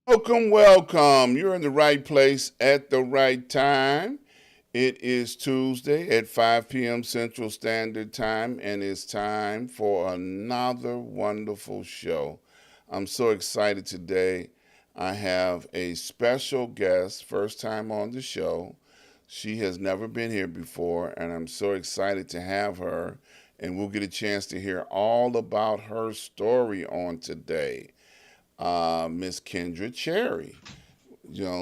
Welcome, welcome. You're in the right place at the right time. It is Tuesday at 5 p.m. Central Standard Time, and it's time for another wonderful show. I'm so excited today. I have a special guest, first time on the show. She has never been here before, and I'm so excited to have her. And we'll get a chance to hear all about her story on today. Miss Kendra Cherry.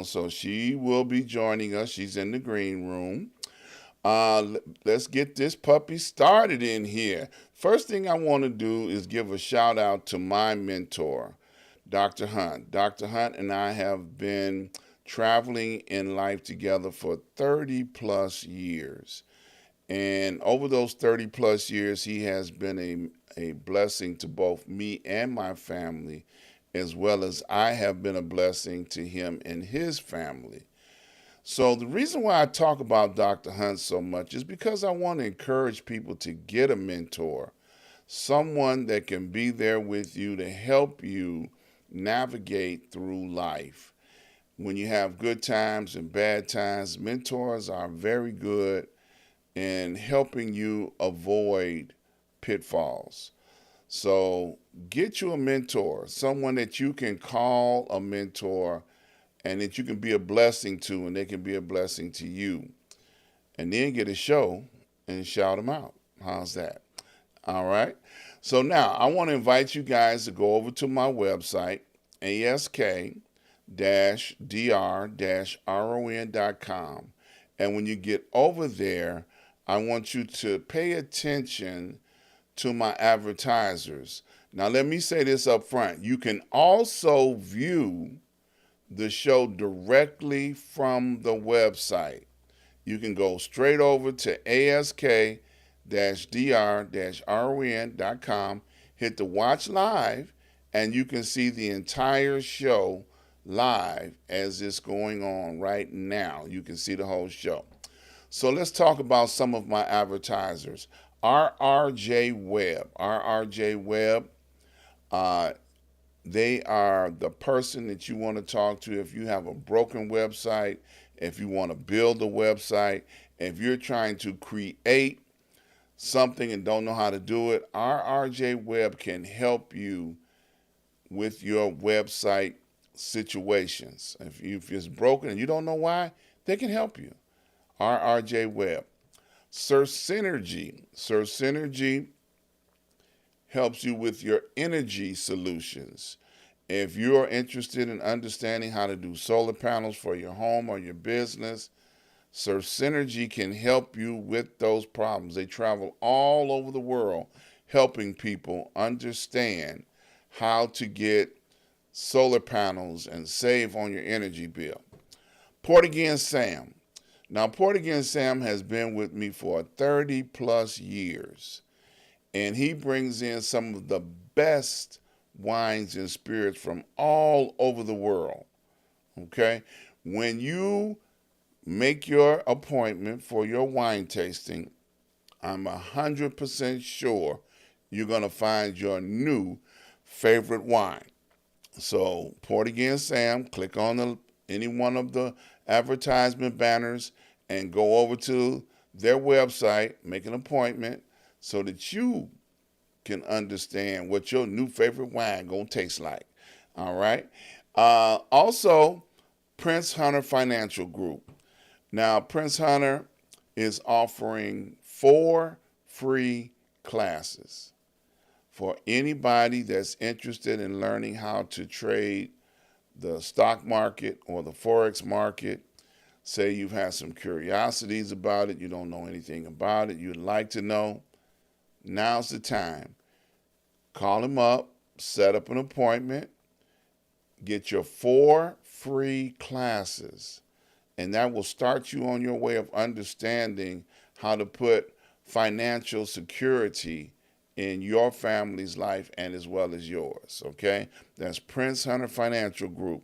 So she will be joining us. She's in the green room. Let's get this puppy started in here. First thing I want to do is give a shout out to my mentor, Dr. Hunt. Dr. Hunt and I have been traveling in life together for 30 plus years. And over those 30 plus years, he has been a blessing to both me and my family, as well as I have been a blessing to him and his family. So, the reason why I talk about Dr. Hunt so much is because I want to encourage people to get a mentor, someone that can be there with you to help you navigate through life. When you have good times and bad times, mentors are very good in helping you avoid pitfalls. So get you a mentor, someone that you can call a mentor and that you can be a blessing to, and they can be a blessing to you. And then get a show and shout them out. How's that? All right. So now I want to invite you guys to go over to my website, ask-dr-ron.com. And when you get over there, I want you to pay attention to my advertisers. Now, let me say this up front. You can also view the show directly from the website. You can go straight over to ask-dr-ron.com, hit the watch live, and you can see the entire show live as it's going on right now. You can see the whole show. So let's talk about some of my advertisers. RRJ Web. RRJ Web, uh, they are the person that you want to talk to if you have a broken website, if you want to build a website, if you're trying to create something and don't know how to do it. RRJ Web can help you with your website situations. If it's broken and you don't know why, they can help you. RRJ Web. Search Synergy. Search Synergy helps you with your energy solutions. If you're interested in understanding how to do solar panels for your home or your business, Search Synergy can help you with those problems. They travel all over the world helping people understand how to get solar panels and save on your energy bill. Port Again Sam. Now, Port Again Sam has been with me for 30 plus years, and he brings in some of the best wines and spirits from all over the world. Okay? When you make your appointment for your wine tasting, I'm 100% sure you're going to find your new favorite wine. So, Port Again Sam, click on any one of the advertisement banners and go over to their website, make an appointment so that you can understand what your new favorite wine gonna taste like. All right. Also, Prince Hunter Financial Group. Now, Prince Hunter is offering 4 free classes for anybody that's interested in learning how to trade the stock market or the Forex market. Say you've had some curiosities about it, you don't know anything about it, you'd like to know. Now's the time. Call him up, set up an appointment, get your 4 free classes, and that will start you on your way of understanding how to put financial security in your family's life and as well as yours. Okay, that's Prince Hunter Financial Group.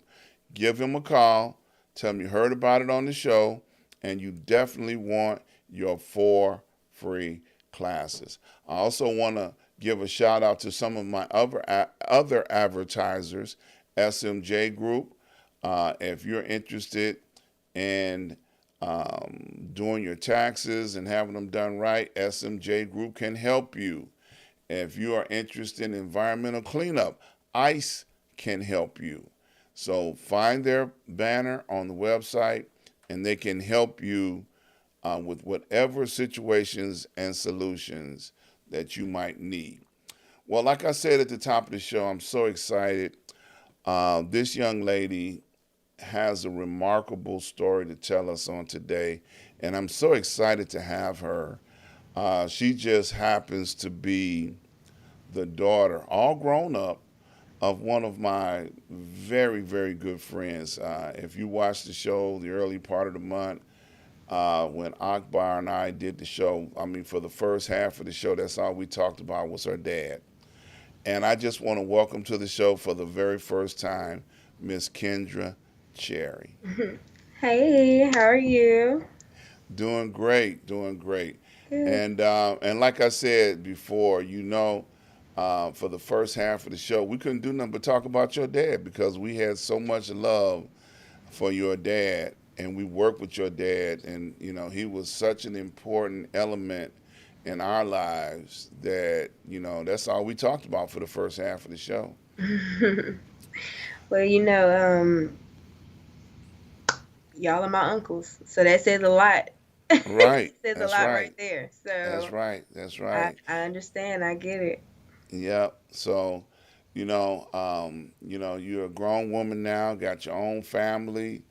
Give him a call. Tell him you heard about it on the show, and you definitely want your 4 free classes. I also want to give a shout out to some of my other advertisers, SMJ Group. If you're interested in doing your taxes and having them done right, SMJ Group can help you. If you are interested in environmental cleanup, ICE can help you. So find their banner on the website, and they can help you with whatever situations and solutions that you might need. Well, like I said at the top of the show, I'm so excited. This young lady has a remarkable story to tell us on today, and I'm so excited to have her. She just happens to be the daughter, all grown up, of one of my very, very good friends. If you watched the show the early part of the month, when Akbar and I did the show, I mean, for the first half of the show, that's all we talked about was her dad. And I just want to welcome to the show for the very first time, Miss Kendra Cherry. Hey, how are you? Doing great, doing great. Good. And like I said before, for the first half of the show, we couldn't do nothing but talk about your dad because we had so much love for your dad, and we worked with your dad, and he was such an important element in our lives that that's all we talked about for the first half of the show. Well, y'all are my uncles, so that says a lot. Right, Says a that's lot right, right there. that's So right, that's I right. I understand. I get it. Yep. So, you're a grown woman now, got your own family,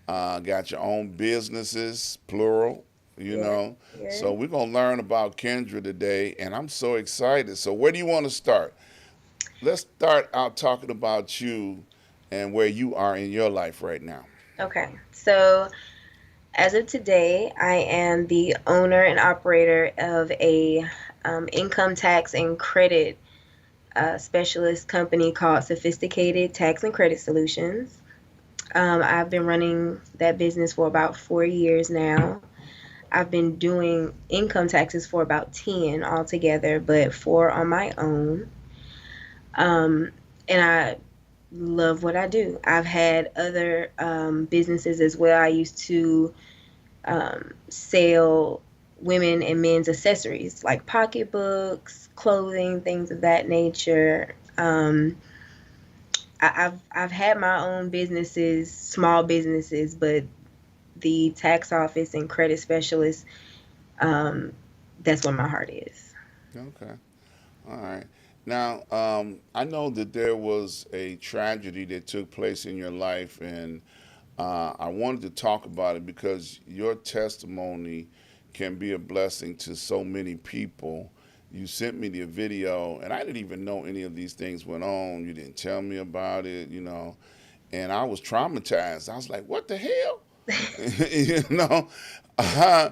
got your own businesses, plural. You Yeah, know, yeah. so we're gonna learn about Kendra today, and I'm so excited. So, where do you want to start? Let's start out talking about you and where you are in your life right now. Okay. So as of today, I am the owner and operator of a income tax and credit specialist company called Sophisticated Tax and Credit Solutions. I've been running that business for about 4 years now. I've been doing income taxes for about 10 altogether, but four on my own. Um, and I love what I do. I've had other businesses as well. I used to sell women and men's accessories like pocketbooks, clothing, things of that nature. I've had my own businesses, small businesses, but the tax office and credit specialist, um, that's where my heart is. Okay. All right. Now, I know that there was a tragedy that took place in your life, and I wanted to talk about it because your testimony can be a blessing to so many people. You sent me the video, and I didn't even know any of these things went on. You didn't tell me about it, and I was traumatized. I was like, what the hell? you know, I,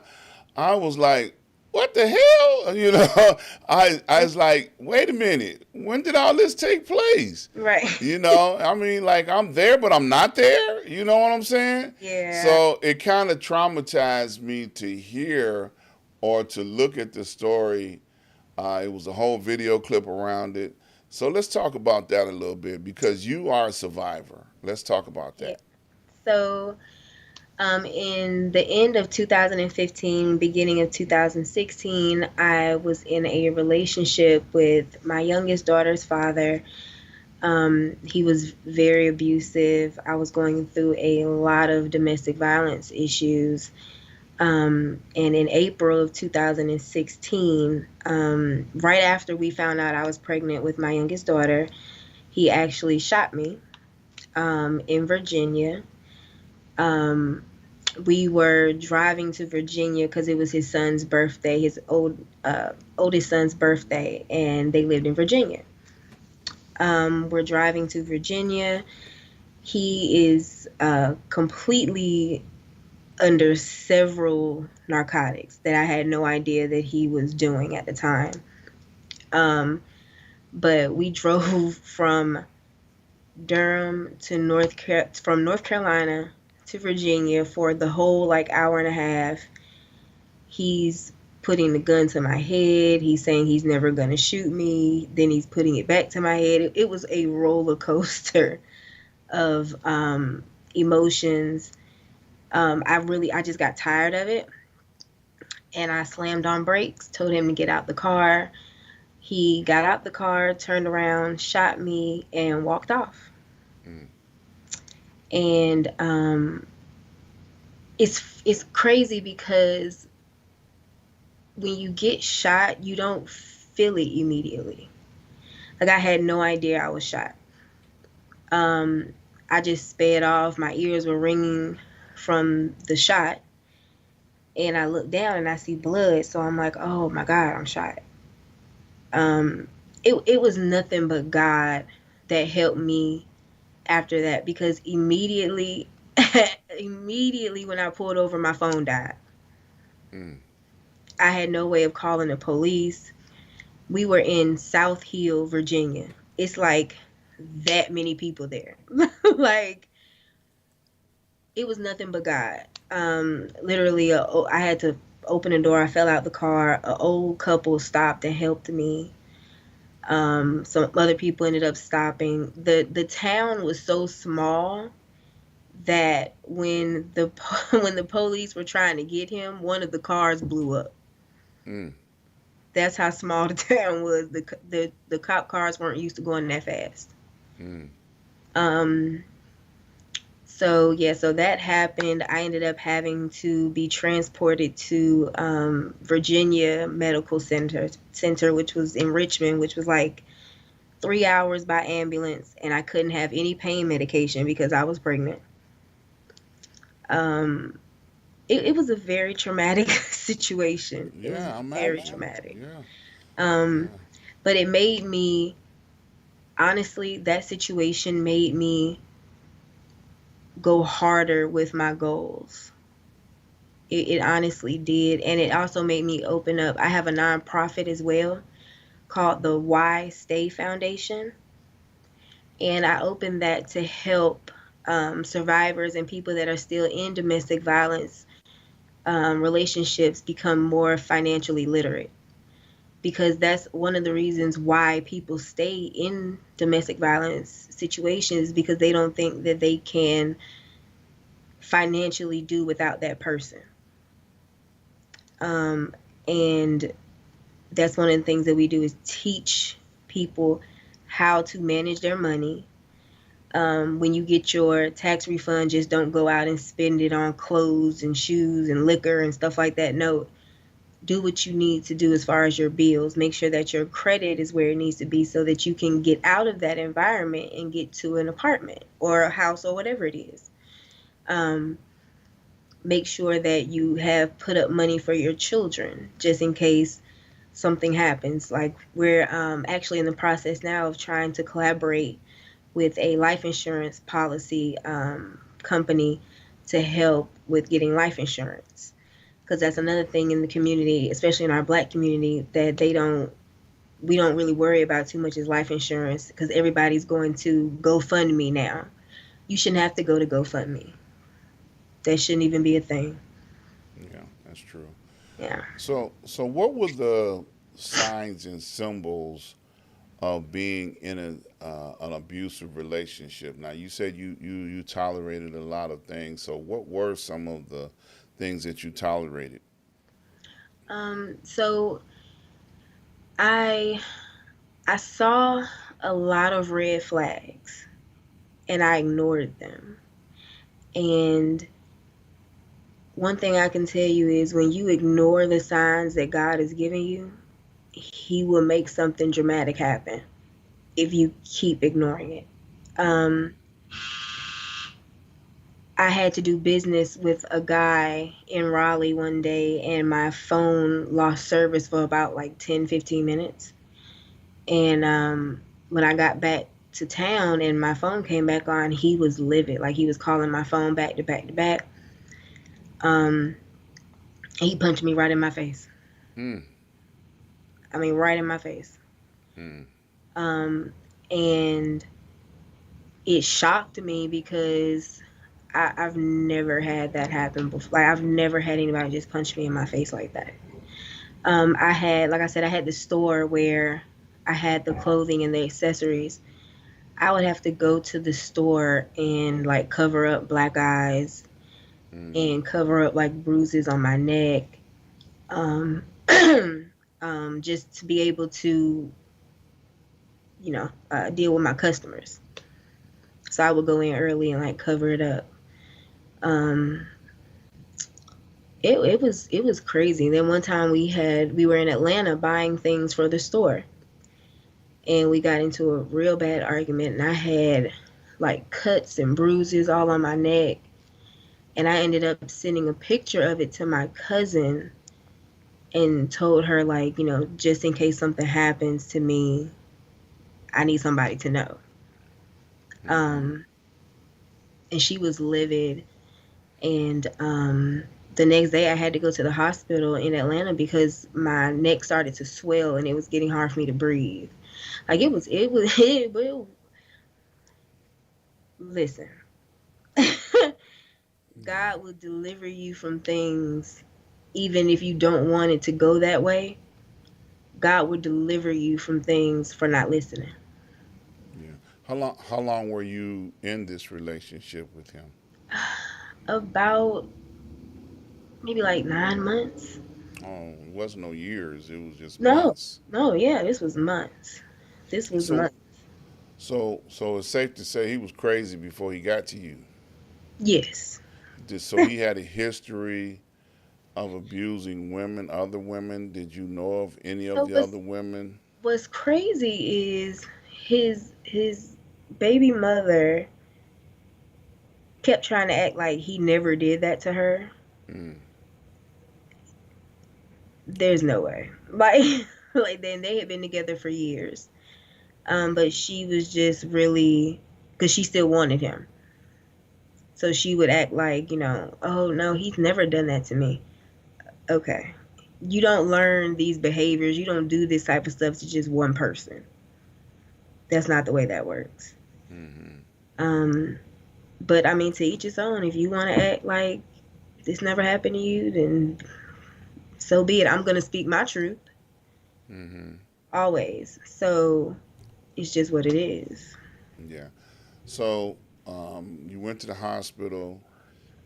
I was like, what the hell? I was like, wait a minute, when did all this take place? Right. I mean, like I'm there, but I'm not there. You know what I'm saying? Yeah. So it kind of traumatized me to hear or to look at the story. It was a whole video clip around it. So let's talk about that a little bit because you are a survivor. Let's talk about Yeah. that. So, in the end of 2015, beginning of 2016, I was in a relationship with my youngest daughter's father. He was very abusive. I was going through a lot of domestic violence issues. And in April of 2016, right after we found out I was pregnant with my youngest daughter, he actually shot me in Virginia. Um, we were driving to Virginia because it was his son's birthday, his oldest son's birthday, and they lived in Virginia. We're driving to Virginia. He is completely under several narcotics that I had no idea that he was doing at the time. Um, but we drove from Durham to from North Carolina to Virginia for the whole like hour and a half. He's putting the gun to my head. He's saying he's never gonna shoot me. Then he's putting it back to my head. It was a roller coaster of emotions. I just got tired of it, and I slammed on brakes. Told him to get out the car. He got out the car, turned around, shot me, and walked off. Mm. And it's crazy because when you get shot, you don't feel it immediately. Like I had no idea I was shot. Um, I just sped off. My ears were ringing from the shot, and I look down and I see blood. So I'm like, oh my God, I'm shot. Um, it was nothing but God that helped me after that because immediately, immediately when I pulled over, my phone died. Mm. I had no way of calling the police. We were in South Hill, Virginia. It's like that many people there. Like it was nothing but God. Literally, I had to open the door. I fell out the car. An old couple stopped and helped me. Some other people ended up stopping. The town was so small that when the when the police were trying to get him, one of the cars blew up. Mm. That's how small the town was. The cop cars weren't used to going that fast. Mm. Um, so yeah, so that happened. I ended up having to be transported to Virginia Medical Center, which was in Richmond, which was like 3 hours by ambulance, and I couldn't have any pain medication because I was pregnant. Um, it was a very traumatic situation. It was Yeah, very imagine. traumatic. Yeah. Um, Yeah. but it made me, honestly, that situation made me go harder with my goals. It honestly did. And it also made me open up. I have a nonprofit as well called the Why Stay Foundation. And I opened that to help survivors and people that are still in domestic violence relationships become more financially literate. Because that's one of the reasons why people stay in domestic violence situations because they don't think that they can financially do without that person. Um, and that's one of the things that we do is teach people how to manage their money. When you get your tax refund, just don't go out and spend it on clothes and shoes and liquor and stuff like that. No, do what you need to do as far as your bills. Make sure that your credit is where it needs to be so that you can get out of that environment and get to an apartment or a house or whatever it is. Um, Make sure that you have put up money for your children just in case something happens. Like we're actually in the process now of trying to collaborate with a life insurance policy company to help with getting life insurance because that's another thing in the community, especially in our black community, that we don't really worry about too much is life insurance because everybody's going to GoFundMe now. You shouldn't have to go to GoFundMe. That shouldn't even be a thing. Yeah, that's true. Yeah. So what were the signs and symbols of being in an abusive relationship? Now, you said you tolerated a lot of things. So, what were some of the things that you tolerated? So I I saw a lot of red flags and I ignored them. And one thing I can tell you is when you ignore the signs that God is giving you, He will make something dramatic happen if you keep ignoring it. Um, I had to do business with a guy in Raleigh one day, and my phone lost service for about like 10, 15 minutes. And when I got back to town and my phone came back on, he was livid. Like he was calling my phone back to back to back. Um, he punched me right in my face. Hmm. I mean, right in my face. Mm. Um, and it shocked me because I've never had that happen before. Like, I've never had anybody just punch me in my face like that. I had, like I said, I had the store where I had the clothing and the accessories. I would have to go to the store and like cover up black eyes Mm. and cover up like bruises on my neck, um, just to be able to, deal with my customers. So I would go in early and like cover it up. Um, it was crazy. Then one time we were in Atlanta buying things for the store, and we got into a real bad argument, and I had like cuts and bruises all on my neck, and I ended up sending a picture of it to my cousin and told her, like, just in case something happens to me, I need somebody to know. Mm-hmm. Um, and she was livid. And the next day, I had to go to the hospital in Atlanta because my neck started to swell and it was getting hard for me to breathe. Like, listen, Yeah. God will deliver you from things even if you don't want it to go that way. God will deliver you from things for not listening. Yeah. How long were you in this relationship with him? About maybe like 9 months. Oh, it wasn't no years. It was just No, months. no, yeah, this was months. This was So months. so it's safe to say he was crazy before he got to you. Yes. So he had a history of abusing women, other women. Did you know of any of So the other women? what's crazy is his baby mother kept trying to act like he never did that to her. Mm. There's no way. Like like then they had been together for years. But she was just really because she still wanted him. So she would act like, oh no, he's never done that to me. Okay. You don't learn these behaviors. You don't do this type of stuff to just one person. That's not the way that works. Mm-hmm. Um, but I mean, to each his own. If you want to act like this never happened to you, then so be it. I'm gonna speak my truth Mm-hmm. always. So it's just what it is. Yeah. So you went to the hospital,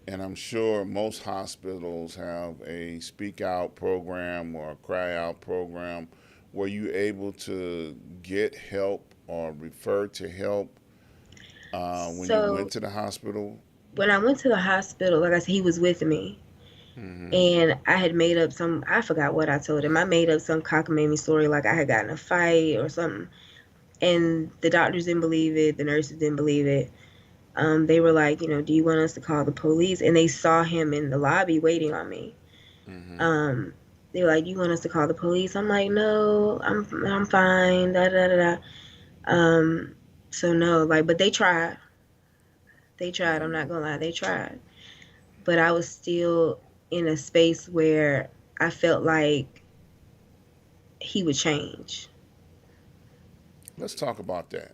and I'm sure most hospitals have a speak out program or a cry out program. Were you able to get help or refer to help when you So went to the hospital? when I went to the hospital, like I said, he was with me. Mm-hmm. And I had made up I forgot what I told him. I made up some cockamamie story like I had gotten in a fight or something. And the doctors didn't believe it. The nurses didn't believe it. They were like, do you want us to call the police? And they saw him in the lobby waiting on me. Mm-hmm. Um, they were like, you want us to call the police? I'm like, no, I'm fine. Da da da da. Um, so no, like, but they tried. They tried. I'm not gonna lie, they tried. But I was still in a space where I felt like he would change. Let's talk about that.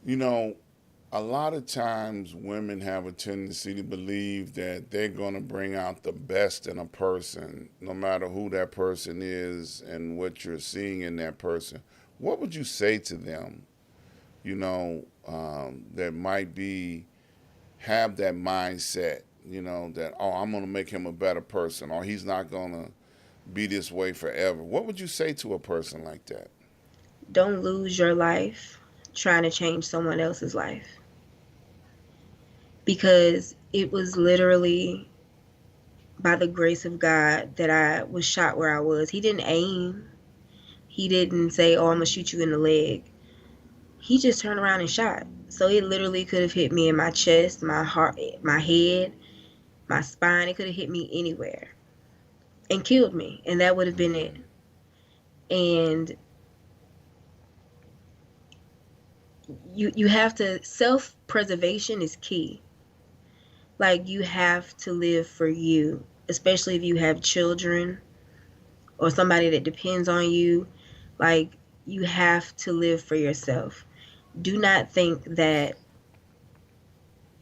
You know, a lot of times women have a tendency to believe that they're going to bring out the best in a person, no matter who that person is and what you're seeing in that person. What would you say to them, that might be, have that mindset, that, oh, I'm going to make him a better person, or he's not going to be this way forever? What would you say to a person like that? Don't lose your life trying to change someone else's life because it was literally by the grace of God that I was shot where I was. He didn't aim. He didn't say, "Oh, I'm gonna shoot you in the leg." He just turned around and shot. So it literally could have hit me in my chest, my heart, my head, my spine. It could have hit me anywhere and killed me, and that would have been it. Mm-hmm. And you have to self-preservation is key. Like you have to live for you, especially if you have children or somebody that depends on you. Like, you have to live for yourself. Do not think that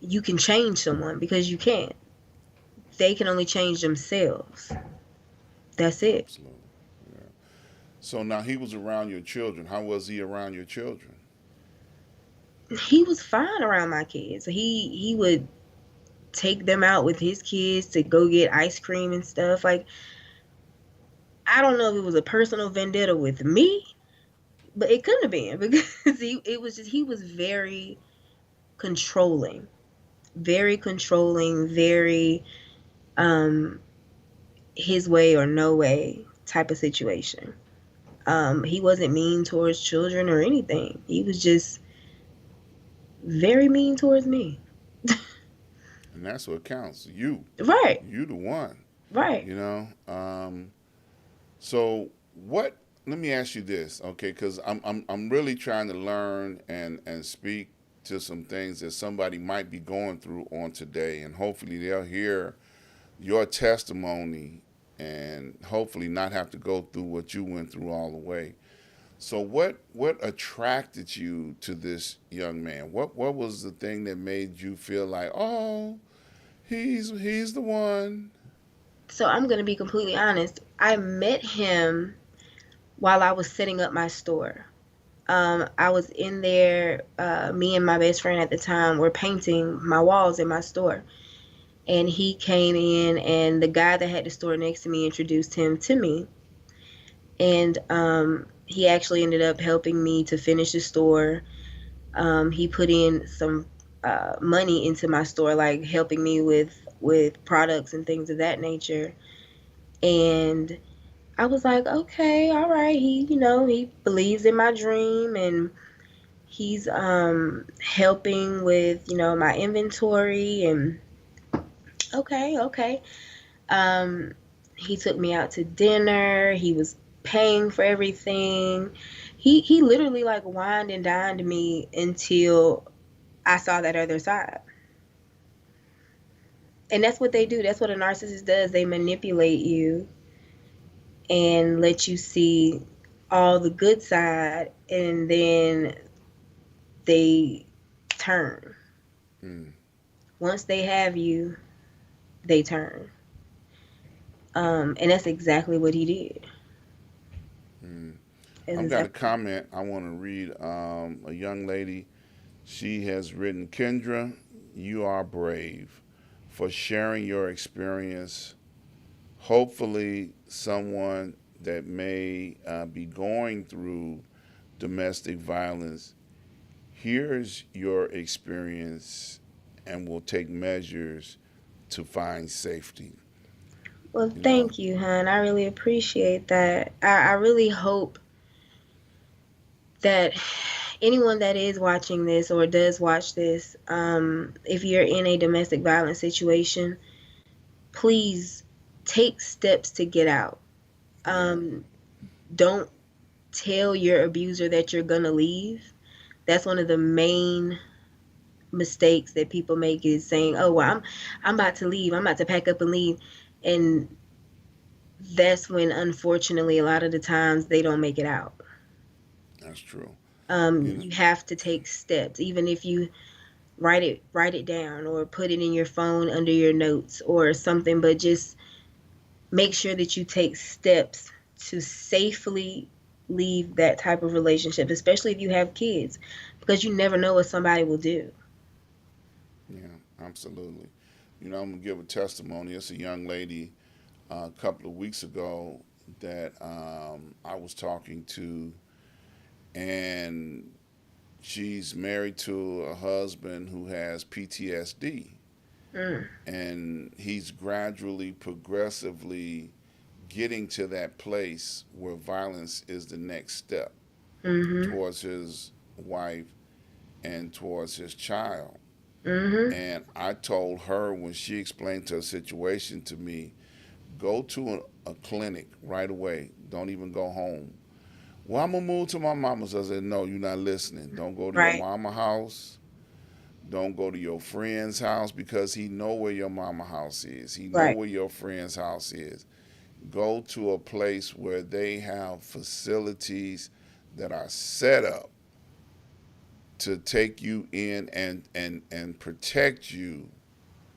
you can change someone, because you can't. They can only change themselves. That's it. Absolutely. Yeah. So now he was around your children. How was he around your children? He was fine around my kids. He would take them out with his kids to go get ice cream and stuff. Like, I don't know if it was a personal vendetta with me, but it couldn't have been because he was controlling, very controlling, very um his way or no way type of situation. He wasn't mean towards children or anything. He was just very mean towards me. And that's what counts. You, Right, you the one. right. You know. So what? Let me ask you this, okay? Because I'm really trying to learn and speak to some things that somebody might be going through on today, and hopefully they'll hear your testimony and hopefully not have to go through what you went through all the way. So what attracted you to this young man? What was the thing that made you feel like, oh, he's the one? So I'm gonna be completely honest. I met him while I was setting up my store. I was in there. Me and my best friend at the time were painting my walls in my store, and he came in, and the guy that had the store next to me introduced him to me, and he actually ended up helping me to finish the store. He put in some money into my store, like helping me with products and things of that nature. And I was like, okay, all right. He believes in my dream, and he's helping with my inventory. And okay, okay. Um, he took me out to dinner. He was paying for everything. He literally like wined and dined me until I saw that other side. And that's what they do. That's what a narcissist does. They manipulate you and let you see all the good side, and then they turn. Mm, Once they have you, they turn. And that's exactly what he did. mm. That's I've got a exactly. comment I want to read. A young lady, she has written, Kendra, you are brave for sharing your experience. Hopefully, someone that may be going through domestic violence hears your experience and will take measures to find safety. Well, You know, thank you, hon. I really appreciate that. I really hope that anyone that is watching this or does watch this, if you're in a domestic violence situation, please take steps to get out. yeah, Um, don't tell your abuser that you're gonna leave. That's one of the main mistakes that people make, is saying, "Oh, well, I'm about to leave. I'm about to pack up and leave," and that's when, unfortunately, a lot of the times they don't make it out. that's true. You know, You have to take steps, even if you write it down or put it in your phone under your notes or something, but just make sure that you take steps to safely leave that type of relationship, especially if you have kids, because you never know what somebody will do. yeah, absolutely. I'm gonna give a testimony. It's a young lady a couple of weeks ago that I was talking to, and she's married to a husband who has PTSD, Mm, and he's gradually, progressively getting to that place where violence is the next step mhm. towards his wife and towards his child. Mhm. And I told her when she explained her situation to me, go to a clinic right away. Don't even go home. Well, I'm gonna move to my mama's. I said, no, you're not listening. Don't go to your Right. mama house. Don't go to your friend's house because he know where your mama house is. He know Right. where your friend's house is. go to a place where they have facilities that are set up to take you in and protect you,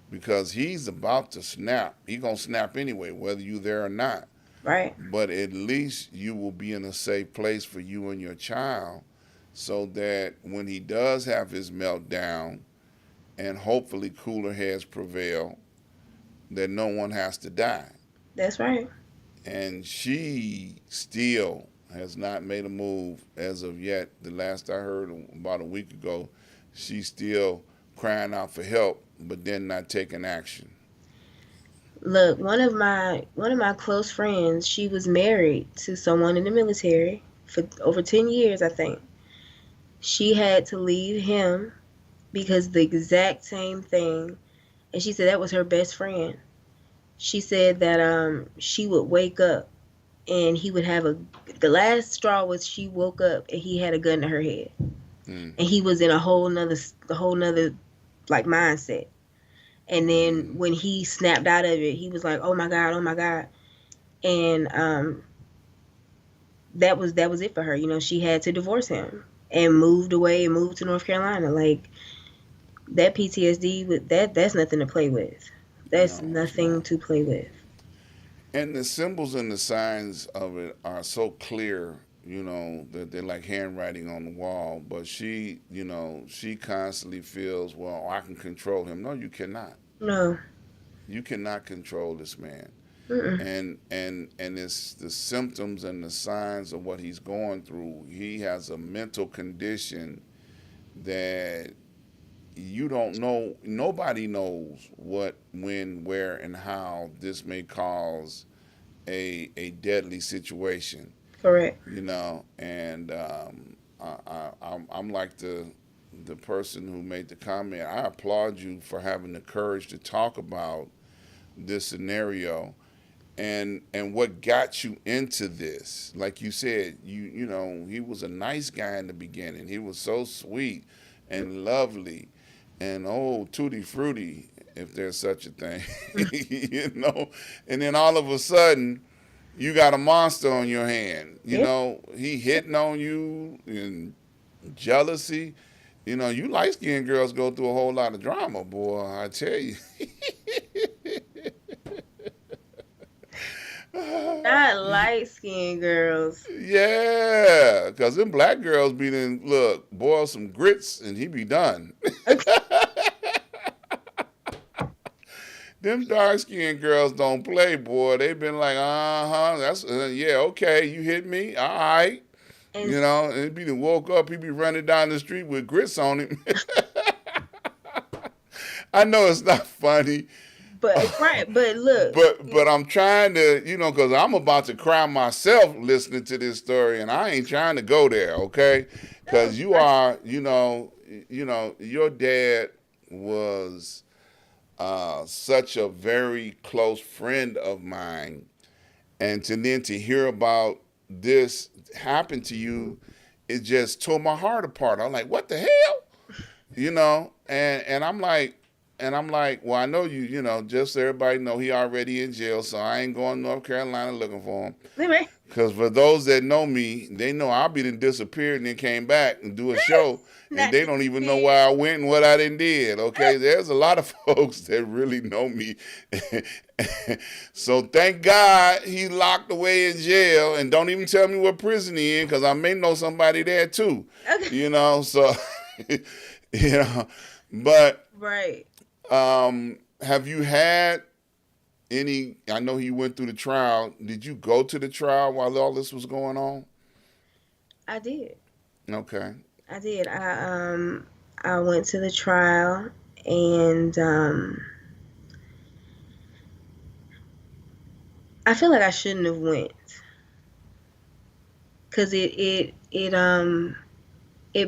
because he's about to snap. He's going to snap anyway, whether you're there or not. Right. But at least you will be in a safe place for you and your child, so that when he does have his meltdown and hopefully cooler heads prevail, that no one has to die. That's right. And she still has not made a move as of yet. The last I heard, about a week ago, she's still crying out for help, but then not taking action. Look, one of my close friends, she was married to someone in the military for over 10 years, I think. She had to leave him because the exact same thing, and she said that was her best friend. She said that she would wake up and he would have a the last straw was she woke up and he had a gun to her head. Mm. And he was in a whole nother like mindset. And then when he snapped out of it, he was like, "Oh my God, oh my God." And that was it for her. She had to divorce him and moved away and moved to North Carolina. Like that PTSD with that's nothing to play with. That's No, it's nothing not. to play with. And the symbols and the signs of it are so clear, that they're like handwriting on the wall. But she constantly feels, well, I can control him. No, you cannot. No. You cannot control this man. Mm-mm. And it's the symptoms and the signs of what he's going through. He has a mental condition that you don't know. Nobody knows what, when, where, and how this may cause a deadly situation. Correct. And I'm like the person who made the comment. I applaud you for having the courage to talk about this scenario and what got you into this. Like you said, he was a nice guy in the beginning. He was so sweet and lovely and tutti frutti, if there's such a thing. And then all of a sudden you got a monster on your hand. Yeah. He hitting on you and jealousy. You light skinned girls go through a whole lot of drama, boy, I tell you. Not light skinned girls. Yeah, because them black girls be in, look, boil some grits and he be done. Them dark skinned girls don't play, boy. They been like, that's, yeah, okay, you hit me, all right. And And he be woke up, he be running down the street with grits on him. I know it's not funny, but right, but look, but I'm trying to, because I'm about to cry myself listening to this story, and I ain't trying to go there, okay? Because you are, your dad was such a very close friend of mine, and to hear about this happen to you, it just tore my heart apart. I'm like, what the hell, and I'm like, well, I know just so everybody know, he already in jail, so I ain't going to North Carolina looking for him. anyway, Because for those that know me, they know I'll be done disappeared and then came back and do a show, and not they don't even know where I went and what I done did, okay? There's a lot of folks that really know me. So thank God he locked away in jail, and don't even tell me what prison he in, because I may know somebody there too, okay. so, but Right. have you had I know he went through the trial. Did you go to the trial while all this was going on? I did. Okay. I did. I went to the trial and I feel like I shouldn't have went because it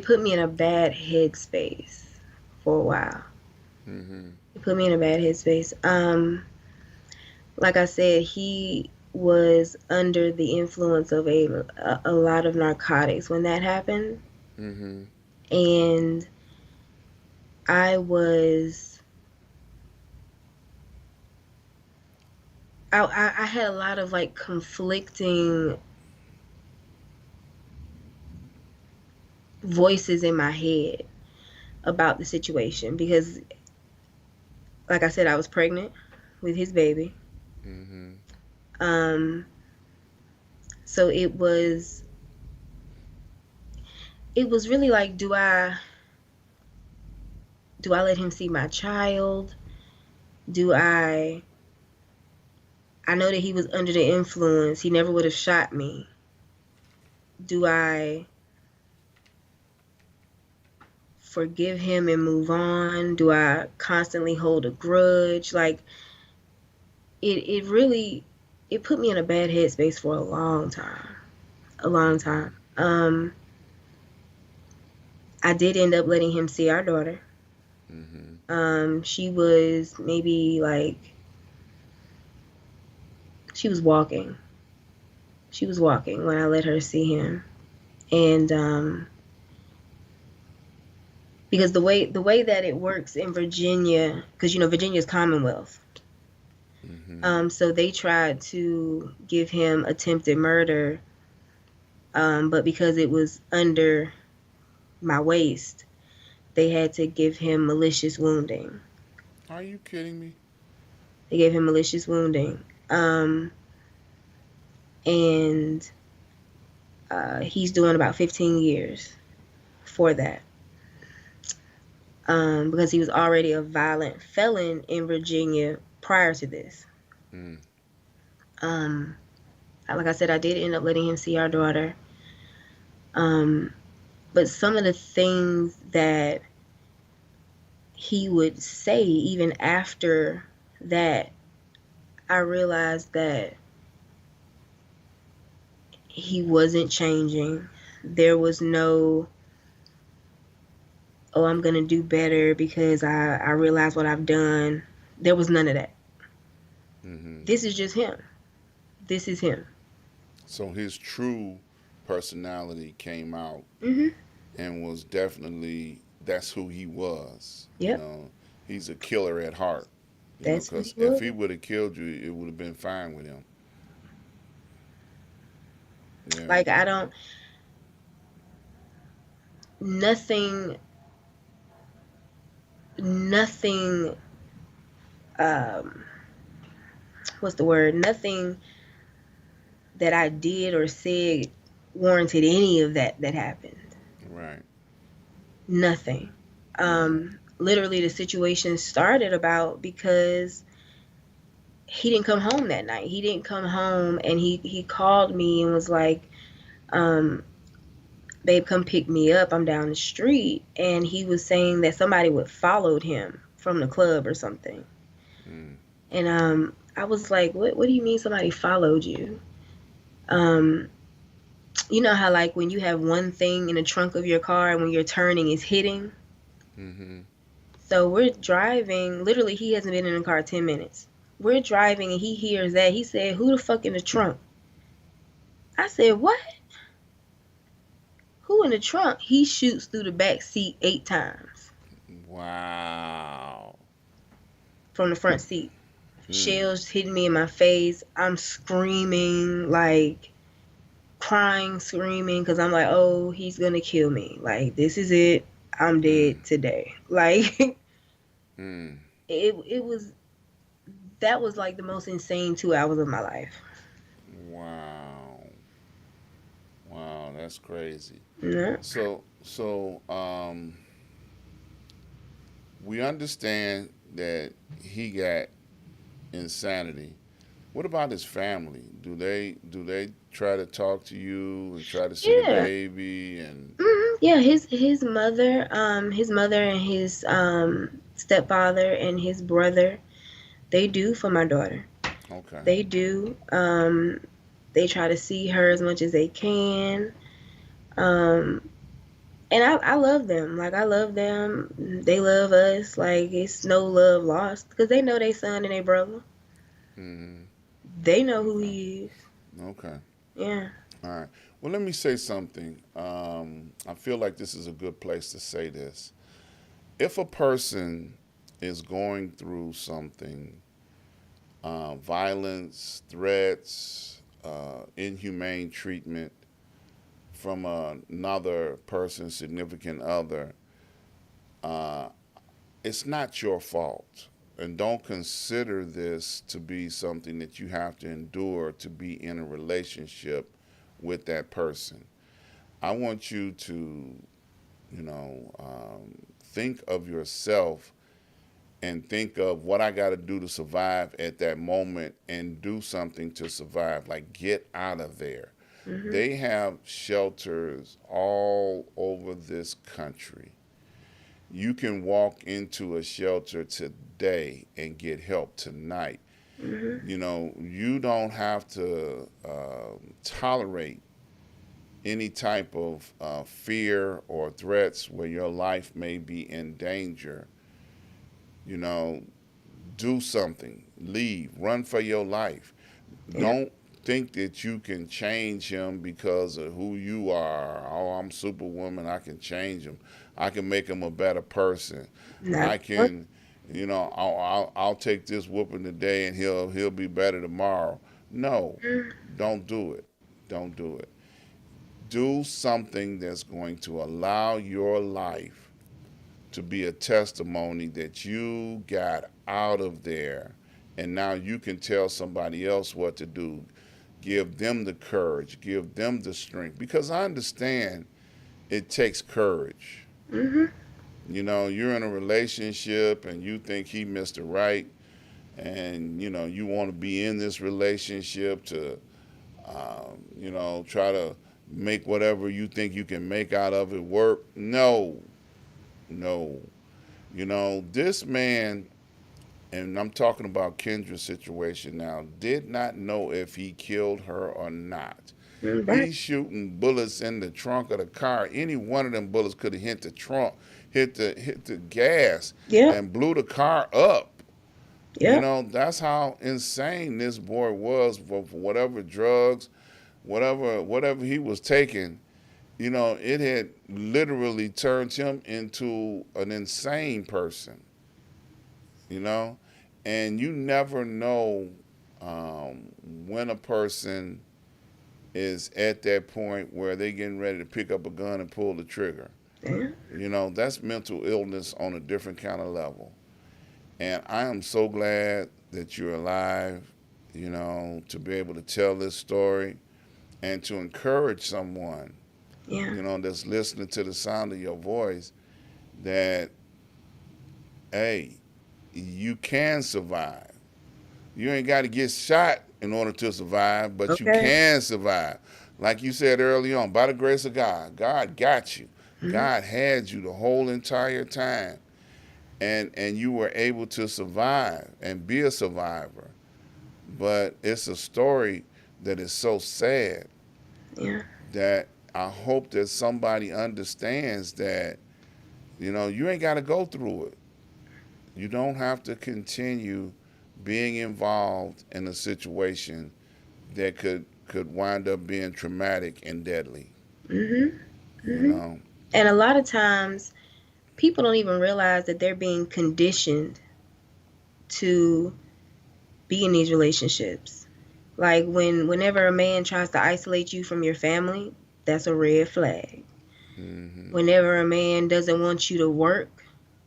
put me in a bad headspace for a while. Mm-hmm. It put me in a bad headspace. Like I said, he was under the influence of a lot of narcotics when that happened, Mm-hmm. and I was I had a lot of like conflicting voices in my head about the situation because, like I said, I was pregnant with his baby. Mm-hmm. Um, so it was really like, do I let him see my child? Do I know that he was under the influence. He never would have shot me. Do I forgive him and move on? Do I constantly hold a grudge? Like it really it put me in a bad headspace for a long time. A long Mm-hmm. time. I did end up letting him see our daughter. Mm-hmm. She was maybe like she was walking. She was walking when I let her see him. And because the way that it works in Virginia, because Virginia's Commonwealth, Mm-hmm. so they tried to give him attempted murder, but because it was under my waist, they had to give him malicious wounding. Are you kidding me? They gave him malicious wounding, and he's doing about 15 years for that, because he was already a violent felon in Virginia prior to this. Mm. Um, like I said, I did end up letting him see our daughter. Um, but some of the things that he would say, even after that, I realized that he wasn't changing. There was no, oh, I'm going to do better because I realize what I've done. There was none of that. Mm-hmm. This is just him. This is him. So his true personality came out Hmm. and was definitely that's who he was. You Yep. know, he's a killer at heart. You know, That's who he because if was. he would have killed you, it would have been fine with him. Yeah. Like, I don't, nothing, nothing, um, what's the word? Nothing that I did or said warranted any of that happened. Right. Nothing. Yeah. Literally, the situation started about because he didn't come home that night. He didn't come home, and he called me and was like, um, "Babe, come pick me up. I'm down the street." And he was saying that somebody would followed him from the club or something. Mm. And I was like, "What? What do you mean somebody followed you?" Um, you know how like when you have one thing in the trunk of your car and when you're turning is hitting. Mm-hmm. So we're driving. Literally, he hasn't been in the car 10 minutes. We're driving and he hears that. He said, "Who the fuck in the trunk?" I said, "What? Who in the trunk?" He shoots through the back seat 8 times Wow. from the front seat. Mm. Shells hitting me in my face. I'm screaming, like crying, screaming, because I'm like, oh, he's gonna kill me. Like, this is it. I'm Mm. dead today. Like, Mm. it was, that was like the most insane 2 hours of my life. Wow. Wow. That's crazy. Yeah. So we understand that he got insanity. What about his family? Do they try to talk to you and try to see the Yeah. baby and Yeah, his mother and his stepfather and his brother, they do for my daughter. okay. They do. They try to see her as much as they can. Um, and I love them. Like, I love them. They love us. Like, it's no love lost because they know they son and they brother. Mm-hmm. They know who Okay. he is. Okay. Yeah. All right. Well, let me say something. I feel like this is a good place to say this. If a person is going through something, violence, threats, inhumane treatment from another person's significant other, uh, it's not your fault. And don't consider this to be something that you have to endure to be in a relationship with that person. I want you to, think of yourself and think of what I got to do to survive at that moment and do something to survive. Like, get out of there. Mhm. They have shelters all over this country. You can walk into a shelter today and get help tonight. Mhm. You don't have to tolerate any type of fear or threats where your life may be in danger. You know, do something, leave, run for your life. Yeah. Don't think that you can change him because of who you are. Oh, I'm Superwoman. I can change him. I can make him a better person. Not I can, I'll take this whooping today and he'll be better tomorrow. No, mm, don't do it. Don't do it. Do something that's going to allow your life to be a testimony that you got out of there and now you can tell somebody else what to do. Give them the courage, give them the strength. Because I understand it takes courage. mhm. You're in a relationship and you think he missed it right, and you want to be in this relationship to, try to make whatever you think you can make out of it work. No, no. This man, and I'm talking about Kendra's situation now, did not know if he killed her or not. Right. He's shooting bullets in the trunk of the car. Any one of them bullets could have hit the trunk, hit the gas, Yep. and blew the car up. Yep. That's how insane this boy was for whatever drugs, whatever he was taking. It had literally turned him into an insane person. You know, and you never know when a person is at that point where they getting ready to pick up a gun and pull the trigger. Yeah. That's mental illness on a different kind of level. And I am so glad that you're alive, to be able to tell this story and to encourage someone, Yeah. that's listening to the sound of your voice that, hey, you can survive. You ain't got to get shot in order to survive, but you Okay. can survive. Like you said early on, by the grace of God, God got you. Mhm. God had you the whole entire time, and you were able to survive and be a survivor. But it's a story that is so sad Yeah. that I hope that somebody understands that you ain't got to go through it. You don't have to continue being involved in a situation that could wind up being traumatic and deadly. Mhm. You Mhm. know. And a lot of times people don't even realize that they're being conditioned to be in these relationships. Like whenever a man tries to isolate you from your family, that's a red flag. Hmm. Whenever a man doesn't want you to work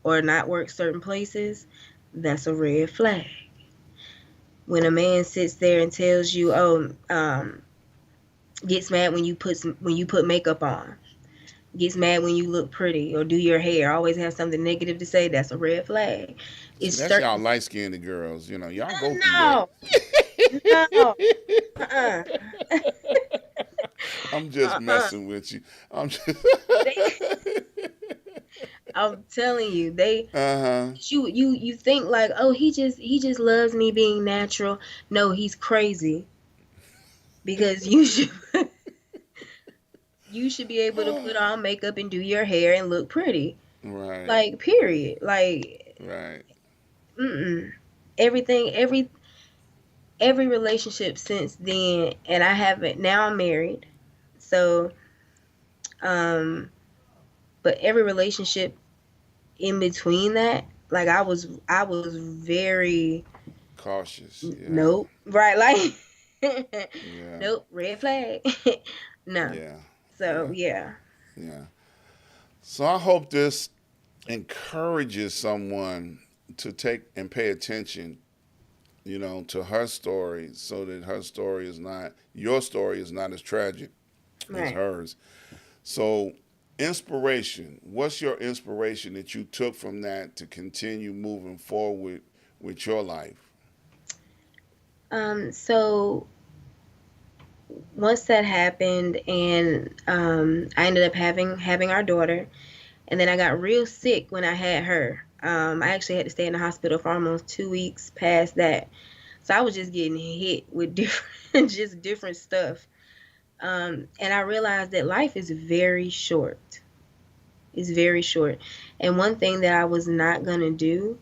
or not work certain places, that's a red flag. When a man sits there and tells you, "Oh, gets mad when you put makeup on," gets mad when you look pretty or do your hair, always have something negative to say, that's a red flag. See, It's that's y'all certain. light skinned girls. Y'all go through that. No, no, uh-uh, I'm just uh-uh. messing with you. I'm just. They, I'm telling you, they Uh-huh. you think like, oh, he just loves me being natural. No, he's crazy because you should be able to put on makeup and do your hair and look pretty. Right. Like period. Like Right. mm-mm. Everything every relationship since then, and I haven't, now I'm married. So um but every relationship in between that, like I was very Cautious. Yeah. Nope. Right, like Yeah. nope, red flag. No. Yeah. So Yeah. yeah. Yeah. So I hope this encourages someone to take and pay attention, to her story, so that her story is not, your story is not as tragic as Right. hers. So, inspiration. What's your inspiration that you took from that to continue moving forward with your life? So once that happened and I ended up having our daughter, and then I got real sick when I had her. I actually had to stay in the hospital for almost 2 weeks past that. So I was just getting hit with different just different stuff. And I realized that life is very short. It's very short. And one thing that I was not going to do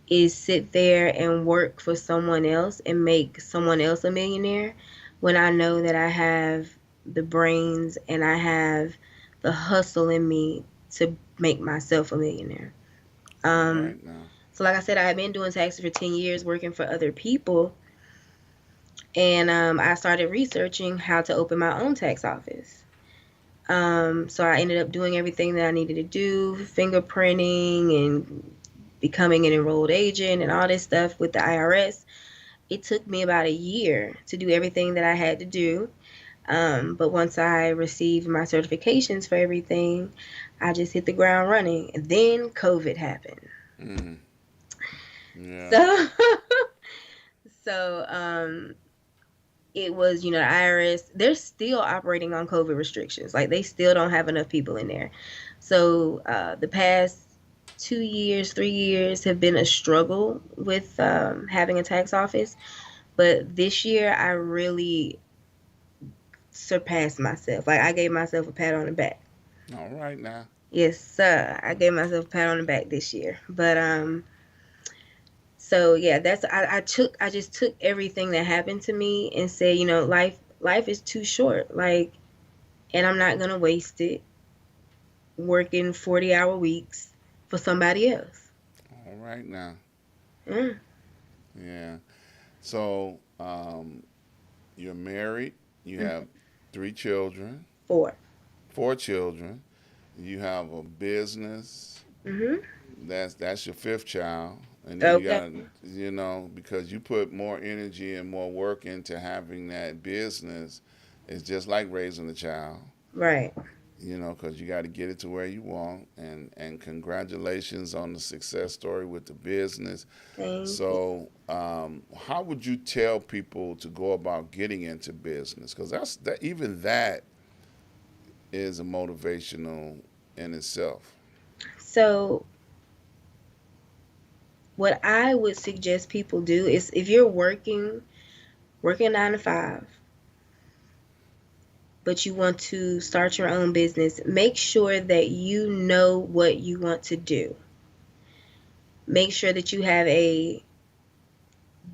is sit there and work for someone else and make someone else a millionaire when I know that I have the brains and I have the hustle in me to make myself a millionaire. All Um, right now. so, like I said, I had been doing taxes for 10 years working for other people, and I started researching how to open my own tax office. So I ended up doing everything that I needed to do, fingerprinting and becoming an enrolled agent and all this stuff with the IRS. It took me about a year to do everything that I had to do. But once I received my certifications for everything, I just hit the ground running. And then COVID happened. Mm, yeah. So, so it was, the IRS, they're still operating on COVID restrictions. Like they still don't have enough people in there. So the past 2 years, 3 years have been a struggle with having a tax office. But this year, I really surpassed myself. Like I gave myself a pat on the back. All right now. Yes, sir. I gave myself a pat on the back this year. But so yeah, I just took everything that happened to me and said, life is too short. Like, and I'm not gonna waste it working 40-hour weeks for somebody else. All right now. Mm, Yeah. So, you're married. You mm, have three children, 4. four children. You have a business. Mhm. That's your fifth child, and then you Okay. got, because you put more energy and more work into having that business. It's just like raising a child. Right. Because you got to get it to where you want. And congratulations on the success story with the business. Thank you. So, how would you tell people to go about getting into business? Because even that is a motivational in itself. So what I would suggest people do is if you're working 9 to 5, but you want to start your own business, make sure that you know what you want to do. Make sure that you have a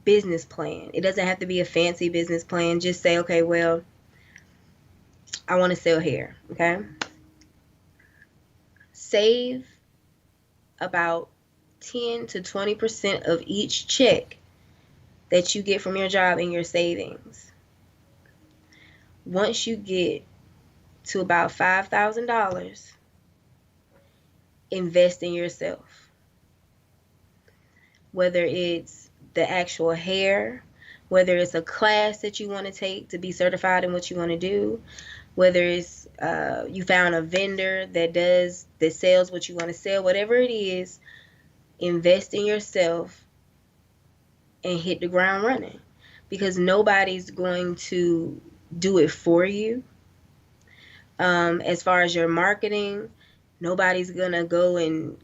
business plan. It doesn't have to be a fancy business plan. Just say, okay, well, I want to sell hair. Okay. Save about 10 to 20% of each check that you get from your job in your savings. Once you get to about $5,000, invest in yourself. Whether it's the actual hair, whether it's a class that you want to take to be certified in what you want to do, whether it's you found a vendor that sells what you want to sell, whatever it is, invest in yourself and hit the ground running, because nobody's going to do it for you. As far as your marketing, nobody's gonna go on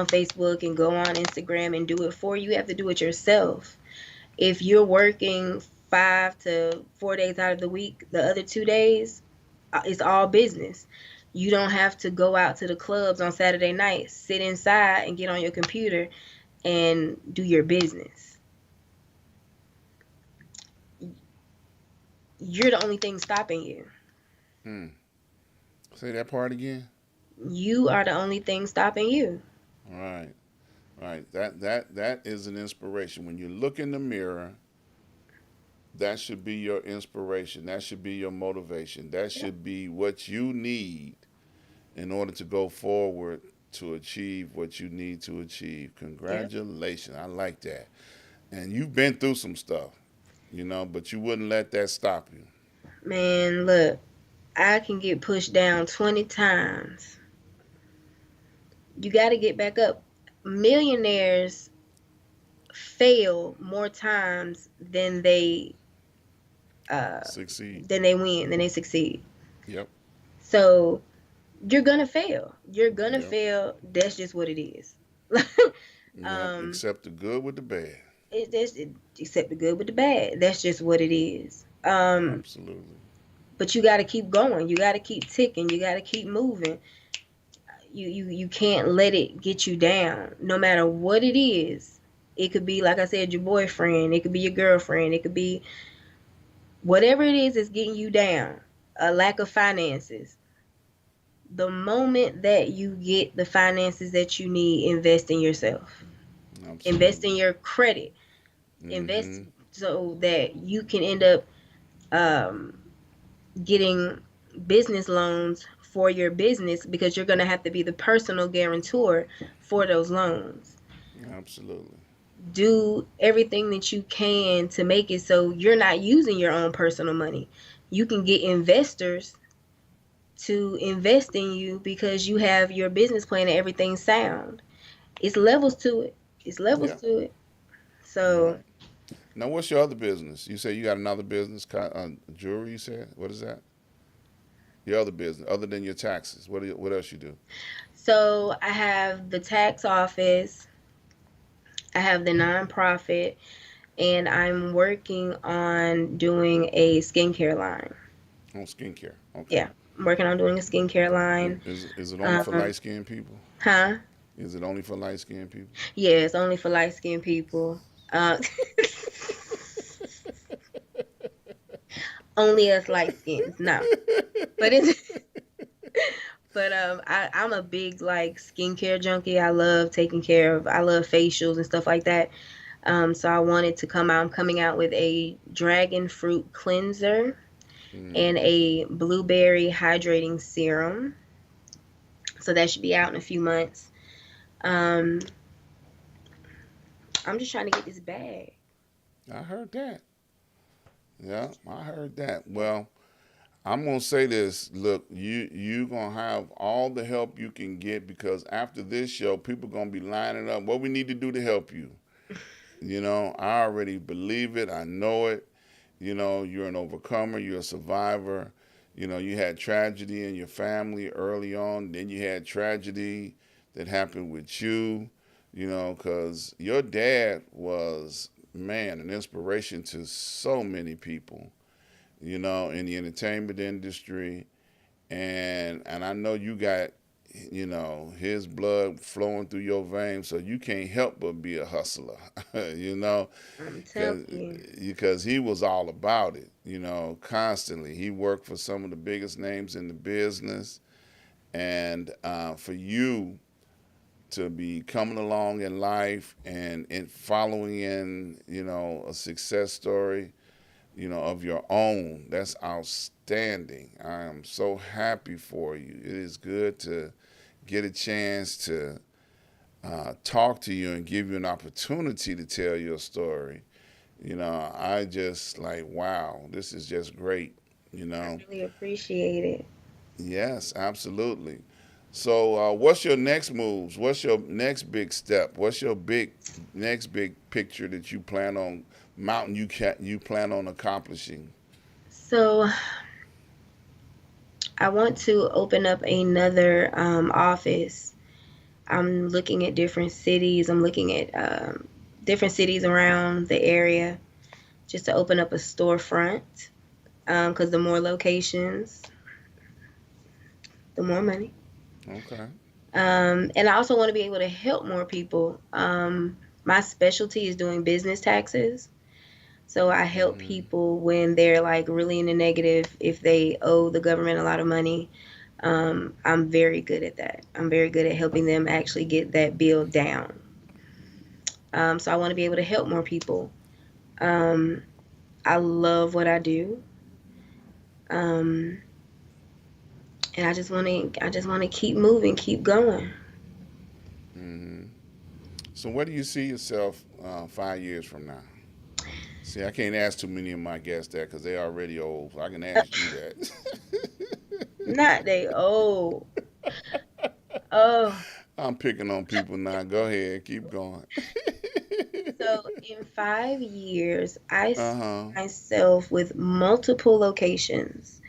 Facebook and go on Instagram and do it for you. You have to do it yourself. If you're working 5 to 4 days out of the week, the other 2 days, it's all business. You don't have to go out to the clubs on Saturday night. Sit inside and get on your computer and do your business. You're the only thing stopping you. Hmm. Say that part again. You are the only thing stopping you. All right. Right. That is an inspiration. When you look in the mirror, that should be your inspiration. That should be your motivation. That Yep. should be what you need in order to go forward to achieve what you need to achieve. Yep. Congratulations. I like that. And you've been through some stuff, but you wouldn't let that stop you. Man, look, I can get pushed down 20 times. You got to get back up. Millionaires fail more times uh Succeed. than they succeed. Yep. So you're gonna fail. You're gonna Yep. fail. That's just what it is. Yep. um, Accept the good with the bad. except the good with the bad. That's just what it is. Absolutely. But you got to keep going. You got to keep ticking. You got to keep moving. You can't let it get you down. No matter what it is. It could be, like I said, your boyfriend. It could be your girlfriend. It could be whatever it is that's getting you down. A lack of finances. The moment that you get the finances that you need, invest in yourself. Invest in Absolutely. your credit. Invest Mm-hmm. so that you can end up um, getting business loans for your business, because you're going to have to be the personal guarantor for those loans. Absolutely. Do everything that you can to make it so you're not using your own personal money. You can get investors to invest in you because you have your business plan and everything sound. It's levels to it. It's levels Yeah. to it. All So right. Now, what's your other business? You say you got another business, jewelry. You said, what is that? Your other business, other than your taxes. What else you do? I have the tax office, I have the nonprofit, and I'm working on doing a skincare line. Oh, skincare. Okay. Yeah, I'm working on doing a skincare line. Is it only for Um, light skinned people? huh? Is it only for light skinned people? Yeah, it's only for light skinned people. Uh, only us light skins. No, but it's I'm a big like skincare junkie. I love taking care of. I love facials and stuff like that. So I wanted to come out. I'm coming out with a dragon fruit cleanser and Mm. a blueberry hydrating serum. So that should be out in a few months. Um, I'm just trying to get this bag. I heard that. Yeah, I heard that. Well, I'm gonna say this. Look, you gonna have all the help you can get, because after this show, people gonna be lining up. What we need to do to help you. I already believe it. I know it. You're an overcomer. You're a survivor. You had tragedy in your family early on. Then you had tragedy that happened with you. Because your dad was, man, an inspiration to so many people. In the entertainment industry, and I know you got his blood flowing through your veins, so you can't help but be a hustler. you know I'm telling because you. because he was all about it, constantly. He worked for some of the biggest names in the business, and for you to be coming along in life and following in a success story of your own, that's outstanding. I am so happy for you. It is good to get a chance to talk to you and give you an opportunity to tell your story. I just like, wow, this is just great. You I know, really appreciate it. yes, absolutely. So, what's your next moves? What's your next big step? What's your next big picture that you plan on mountain you plan on accomplishing? So I want to open up another office. I'm looking at different cities. I'm looking at different cities around the area just to open up a storefront. Because the more locations, the more money. Okay. And I also want to be able to help more people. My specialty is doing business taxes. So I help Mm, people when they're like really in the negative, if they owe the government a lot of money. I'm very good at that. I'm very good at helping them actually get that bill down. So I want to be able to help more people. Um, I love what I do. Um, and I just want to keep moving, keep going. Hmm. So where do you see yourself 5 years from now? See, I can't ask too many of my guests that because they're already old. So I can ask you that. Not they old. Oh, I'm picking on people now. Go ahead, keep going. so in 5 years, I Uh see huh. myself with multiple locations,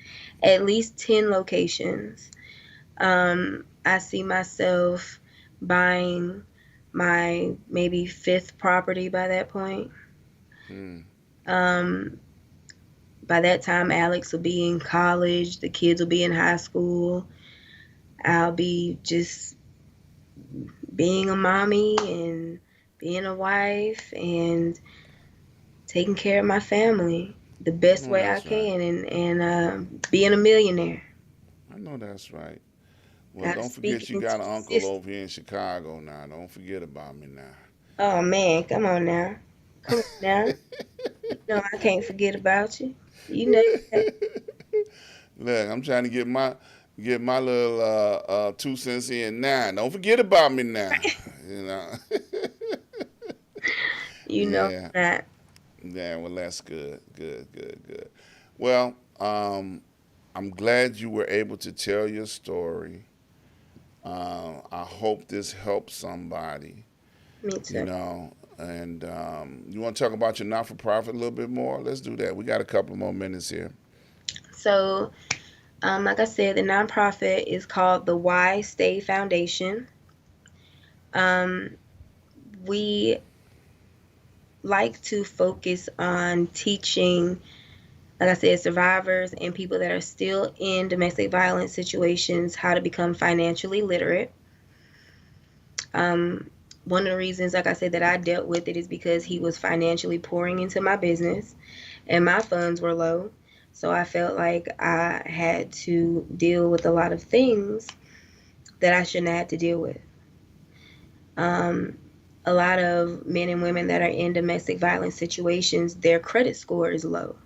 at least 10 locations. I see myself buying my maybe fifth property by that point. Hmm. Um, by that time, Alex will be in college, the kids will be in high school. I'll be just being a mommy and being a wife and taking care of my family the I best know way I that's right. can and being a millionaire. I know that's right. Well, I don't speak forget you into got an uncle existence. over here in Chicago now. Don't forget about me now. Oh man, come on now. Come on now. You know I can't forget about you. You know that. Look, I'm trying to get my little 2 cents in now. Don't forget about me now. You know. You know Yeah. that. Yeah. Well, that's good. Good. Good. Good. Well, I'm glad you were able to tell your story. I hope this helps somebody. Me You too. know. And you want to talk about your not-for-profit a little bit more? Let's do that. We got a couple more minutes here. So, like I said, the nonprofit is called the Why Stay Foundation. Um, we like to focus on teaching, like I said, survivors and people that are still in domestic violence situations how to become financially literate. Um, one of the reasons, like I said, that I dealt with it is because he was financially pouring into my business and my funds were low. So I felt like I had to deal with a lot of things that I shouldn't have had to deal with. Um, a lot of men and women that are in domestic violence situations, their credit score is low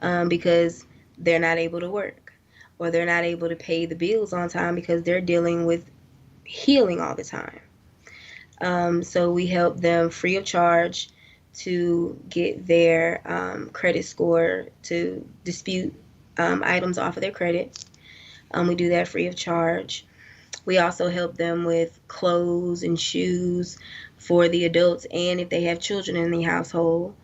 Mm, because they're not able to work or they're not able to pay the bills on time because they're dealing with healing all the time. So we help them free of charge to get their credit score to dispute items off of their credit. We do that free of charge. We also help them with clothes and shoes for the adults and if they have children in the household.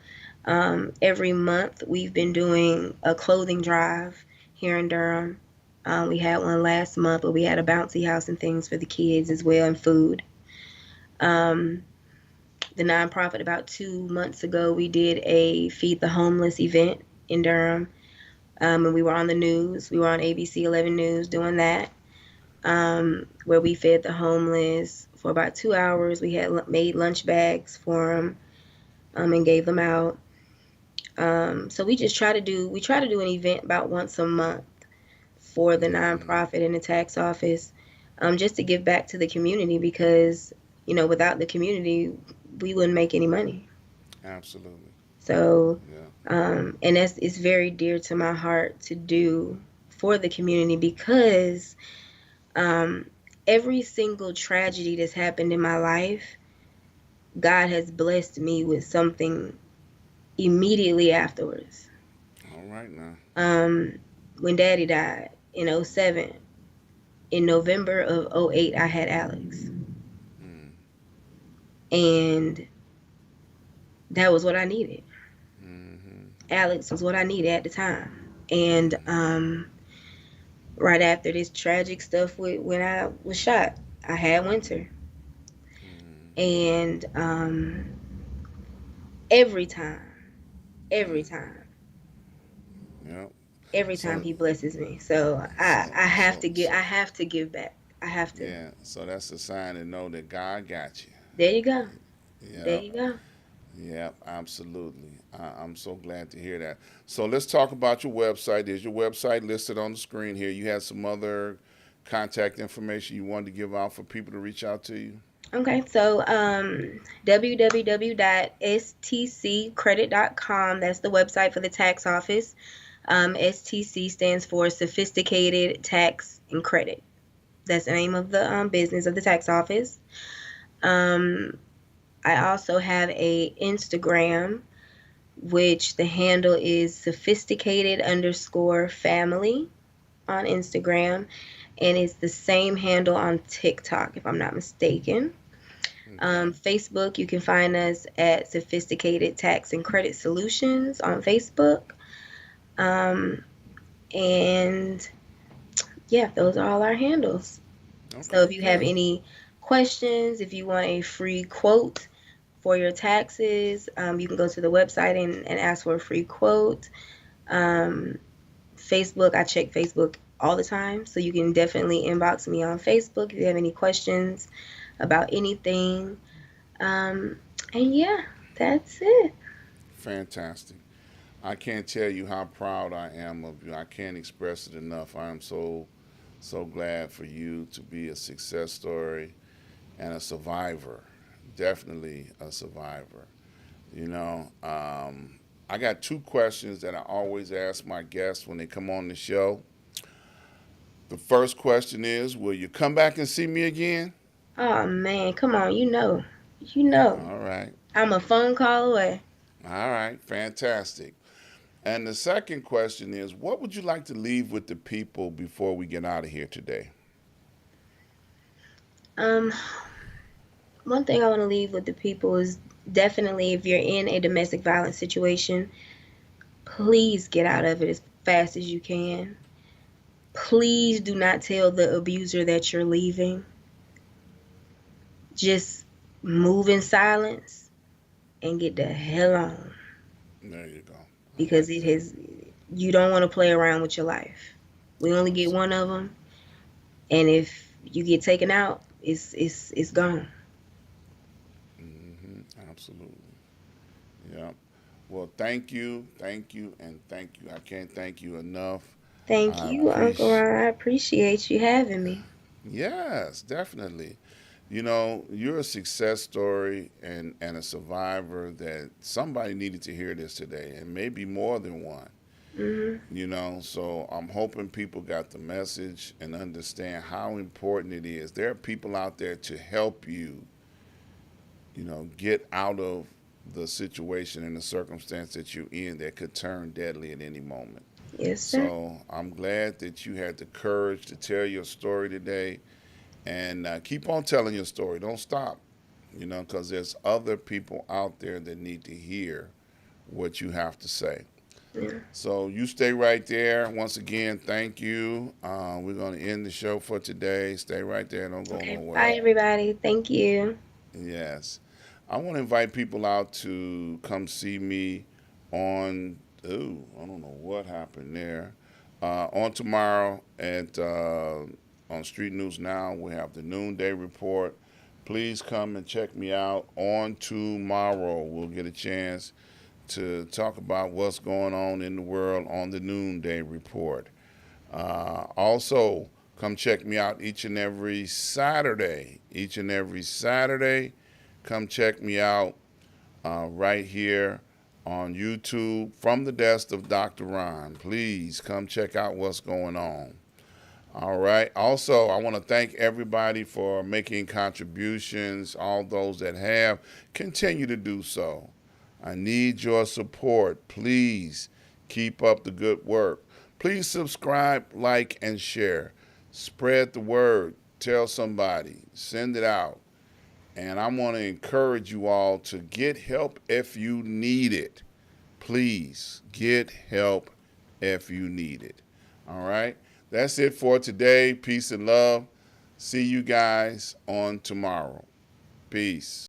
Every month, we've been doing a clothing drive here in Durham. We had one last month, but we had a bouncy house and things for the kids as well and food. Um, the nonprofit, about 2 months ago, we did a Feed the Homeless event in Durham. And we were on the news. We were on ABC 11 News doing that, where we fed the homeless for about 2 hours. We had made lunch bags for them and gave them out. So we try to do an event about once a month for the mm, nonprofit and the tax office, just to give back to the community because without the community we wouldn't make any money. absolutely. So, Yeah. and that's it's very dear to my heart to do for the community because um, every single tragedy that's happened in my life, God has blessed me with something immediately afterwards. All right now. Um, when Daddy died in '07, in November of '08, I had Alex, Mm, and that was what I needed. mm-hmm, Alex was what I needed at the time, and mm, right after this tragic stuff when I was shot, I had Winter, mm, and every time, every mm. time, Yep. every time So, he blesses me. So so, so, so, I have to give back. I have to. yeah. So that's a sign to know that God got you. There you go. There Yep. you go. Yep. Absolutely. I'm so glad to hear that. So let's talk about your website. There's your website listed on the screen here. You had some other contact information you wanted to give out for people to reach out to you. Okay, so www.stccredit.com, that's the website for the tax office. STC stands for Sophisticated Tax and Credit. That's the name of the business of the tax office. Um, I also have a Instagram, which the handle is sophisticated underscore family on Instagram, and it's the same handle on TikTok, if I'm not mistaken. Okay. Facebook, you can find us at Sophisticated Tax and Credit Solutions on Facebook. Um, and yeah, those are all our handles. So if Okay, you have good. any questions, if you want a free quote for your taxes, you can go to the website and ask for a free quote. Um, Facebook, I check Facebook all the time, so you can definitely inbox me on Facebook if you have any questions about anything. Um, and yeah, that's it. Fantastic. I can't tell you how proud I am of you. I can't express it enough. I am so glad for you to be a success story and a survivor. Definitely a survivor. You know, I got two questions that I always ask my guests when they come on the show. The first question is, will you come back and see me again? Oh man, come on, you know, All right. I'm a phone call away. All right. Fantastic. And the second question is, what would you like to leave with the people before we get out of here today? Um, One thing I want to leave with the people is definitely if you're in a domestic violence situation, please get out of it as fast as you can. Please do not tell the abuser that you're leaving. Just move in silence and get the hell on There you go. I because like it that. has you don't want to play around with your life. We only get one of Absolutely. them, and if you get taken out, it's gone. Absolutely. Yeah. Well, thank you, and thank you. I can't thank you enough. Thank I you, Uncle appreciate. Ron. I appreciate you having me. Yes, definitely. You know, you're a success story and a survivor that somebody needed to hear this today, and maybe more than one. Hmm. You know, so I'm hoping people got the message and understand how important it is. There are people out there to help you, get out of the situation and the circumstance that you're in that could turn deadly at any moment. Yes, sir. So I'm glad that you had the courage to tell your story today and keep on telling your story. Don't stop, because there's other people out there that need to hear what you have to say. Yeah. So you stay right there. Once again, thank you. We're going to end the show for today. Stay right there. Don't go Okay. Bye, nowhere. everybody. Thank you. Yes. I want to invite people out to come see me on, ooh, I don't know what happened there. On tomorrow on Street News Now, we have the Noonday Report. Please come and check me out on tomorrow. We'll get a chance to talk about what's going on in the world on the Noonday Report. Also, come check me out each and every Saturday. Each and every Saturday, come check me out right here on YouTube from the desk of Dr. Ron. Please come check out what's going on. All right. Also, I want to thank everybody for making contributions. All those that have, continue to do so. I need your support. Please keep up the good work. Please subscribe, like, and share. Spread the word. Tell somebody. Send it out. And I want to encourage you all to get help if you need it. Please get help if you need it. All right. That's it for today. Peace and love. See you guys on tomorrow. Peace.